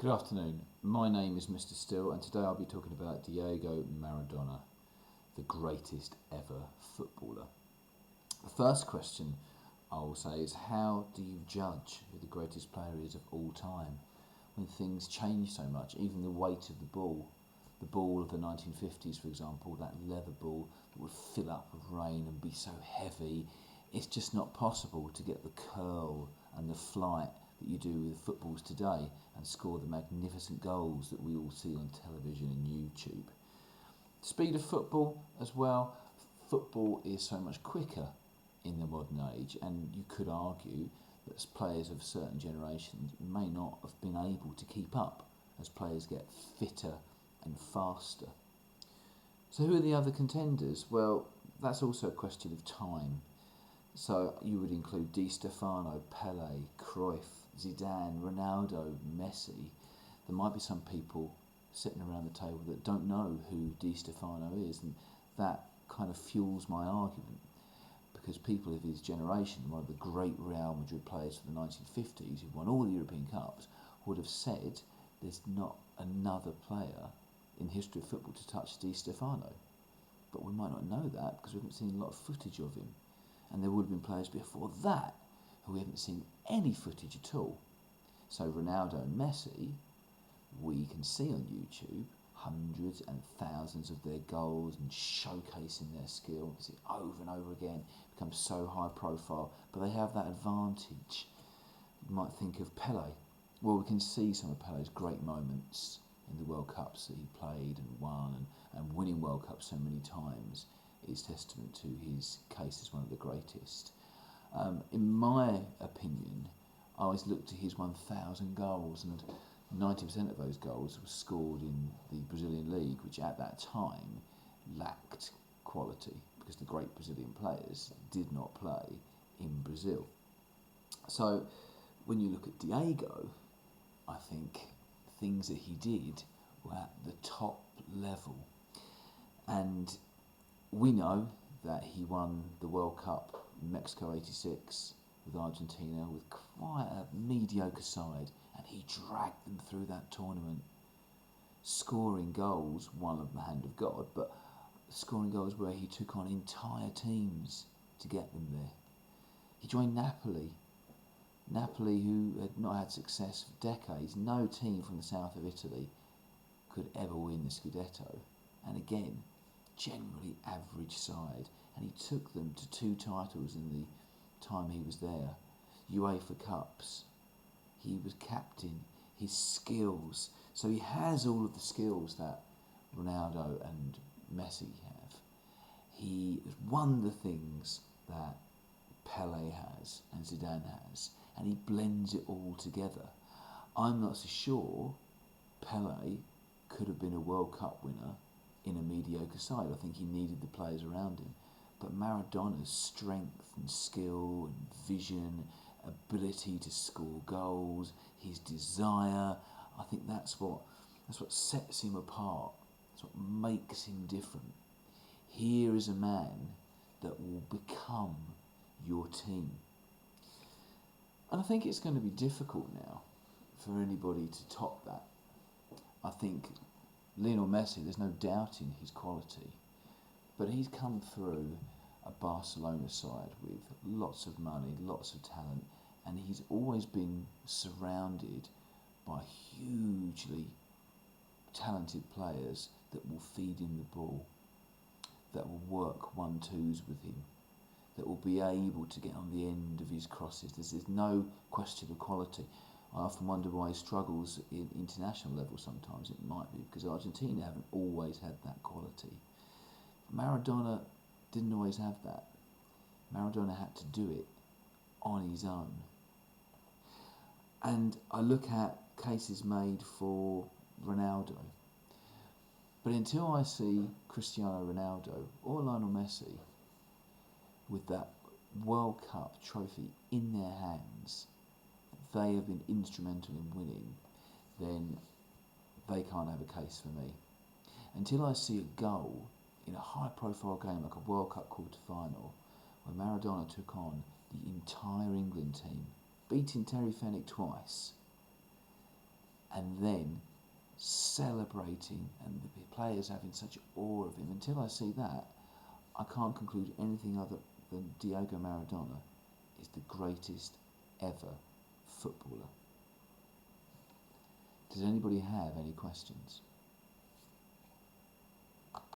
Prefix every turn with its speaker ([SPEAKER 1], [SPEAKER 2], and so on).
[SPEAKER 1] Good afternoon. My name is Mr. Still, and today I'll be talking about Diego Maradona, the greatest ever footballer. The first question I will say is, how do you judge who the greatest player is of all time when things change so much? Even the weight of the ball of the 1950s, for example, that leather ball that would fill up with rain and be so heavy, it's just not possible to get the curl and the flight that you do with footballs today and score the magnificent goals that we all see on television and YouTube. Speed of football as well. Football is so much quicker in the modern age, and you could argue that players of certain generations may not have been able to keep up as players get fitter and faster. So who are the other contenders? Well, that's also a question of time. So you would include Di Stefano, Pele, Cruyff, Zidane, Ronaldo, Messi. There might be some people sitting around the table that don't know who Di Stefano is, and that kind of fuels my argument, because people of his generation, one of the great Real Madrid players of the 1950s who won all the European Cups, would have said there's not another player in the history of football to touch Di Stefano. But we might not know that because we haven't seen a lot of footage of him. And there would have been players before that who we haven't seen any footage at all. So Ronaldo and Messi, we can see on YouTube hundreds and thousands of their goals and showcasing their skill. We can see it over and over again, become so high profile, but they have that advantage. You might think of Pele. Well, we can see some of Pele's great moments in the World Cups that he played and won, and winning World Cups so many times is testament to his case as one of the greatest. In my opinion, I always look to his 1,000 goals, and 90% of those goals were scored in the Brazilian league, which at that time lacked quality because the great Brazilian players did not play in Brazil. So when you look at Diego, I think things that he did were at the top level. And we know that he won the World Cup in Mexico '86 with Argentina with quite a mediocre side, and he dragged them through that tournament, scoring goals, one of the hand of God, but scoring goals where he took on entire teams to get them there. He joined Napoli, who had not had success for decades. No team from the south of Italy could ever win the Scudetto, and again, generally average side, and he took them to 2 titles in the time he was there. UEFA Cups. He was captain. His skills. So he has all of the skills that Ronaldo and Messi have. He has won the things that Pele has and Zidane has, and he blends it all together. I'm not so sure Pele could have been a World Cup winner in a mediocre side. I think he needed the players around him. But Maradona's strength and skill and vision, ability to score goals, his desire, I think that's what sets him apart. That's what makes him different. Here is a man that will become your team. And I think it's going to be difficult now for anybody to top that. I think Lionel Messi, there's no doubting his quality, but he's come through a Barcelona side with lots of money, lots of talent, and he's always been surrounded by hugely talented players that will feed him the ball, that will work 1-2s with him, that will be able to get on the end of his crosses. There's no question of quality. I often wonder why he struggles in international level sometimes. It might be because Argentina haven't always had that quality. Maradona didn't always have that. Maradona had to do it on his own. And I look at cases made for Ronaldo. But until I see Cristiano Ronaldo or Lionel Messi with that World Cup trophy in their hands, they have been instrumental in winning, then they can't have a case for me. Until I see a goal in a high-profile game like a World Cup quarter-final where Maradona took on the entire England team, beating Terry Fenwick twice, and then celebrating and the players having such awe of him. Until I see that, I can't conclude anything other than Diego Maradona is the greatest ever footballer. Does anybody have any questions?